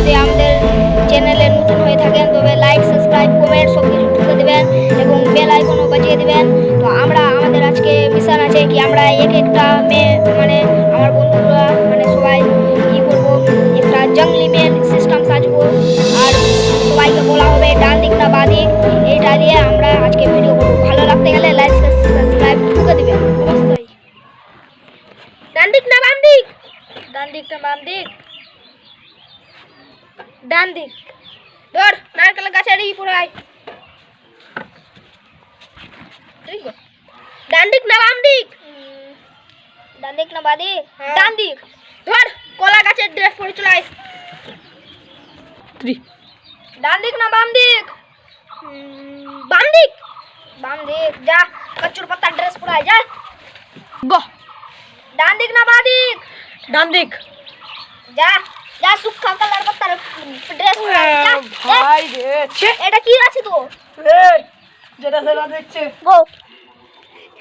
যদি আমাদের চ্যানেলে নতুন হয়ে থাকেন তবে লাইক সাবস্ক্রাইব কমেন্ট সব কিছু ঠুকে দেবেন এবং বেল আইকনও বাজিয়ে দেবেন। তো আমাদের আজকে মিশন আছে কি আমরা এক একটা মেয়ে মানে আমার বন্ধুরা মানে সবাই কি করব একটা জঙ্গলি মেন সিস্টেম সাজবো আর সবাইকে বলা হবে ডান দিক না বাঁ দিক, এইটা দিয়ে আমরা আজকে ভিডিও করবো। ভালো লাগতে গেলে লাইক সাবস্ক্রাইব ঠুকে দেবেন অবশ্যই। ডান দিক না বাম দিক? ডান দিক না বাম দিক? ডান দিক। ধর নারকেল গাছের ই পুরাই। ডান দিক না বাম দিক? ডান দিক না বাঁ দিক? ডান দিক। ধর কলা গাছের ড্রেস পরে চলাই। ডান দিক না বাম দিক? বাম দিক। বাম দিক। যা কচুর পাতা ড্রেস পরাই যা। গো। ডান দিক না বাঁ দিক? ডান দিক। যা যা সুখা কালার পাতার ড্রেস পরাই যা। ভাই রে ছে এটা কি আছে তো? এই যেটা সেটা দেখছে গো।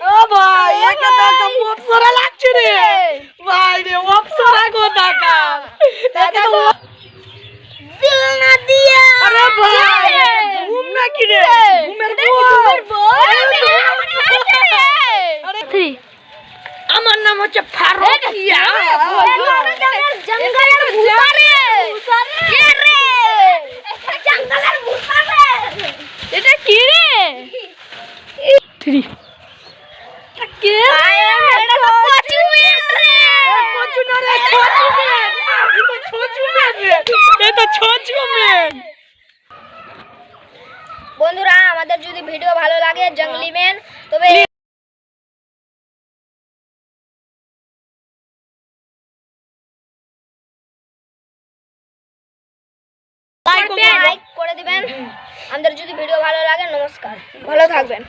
ও ভাই একে তো একটা অপসরা লাগছে রে ভাই রে, অপসরা গো টাকা একে তো দিল না দিয়া। আরে ভাই ঘুম না কি রে? ঘুমের বউ। আরে আমার নাম হচ্ছে ফারুকিয়া। জঙ্গলের ভূতারে কে রে? জঙ্গলের ভূতারে এটা কি রে? থ্রি কে এটা তো কচু মেন রে। কচু না রে, ছচু মেন। এটা ছচু মেন রে, এটা ছচু মেন। বন্ধুরা আমাদের যদি ভিডিও ভালো লাগে জঙ্গলি মেন তবে লাইক করে দিবেন। আমাদের যদি ভিডিও ভালো লাগে নমস্কার, ভালো থাকবেন।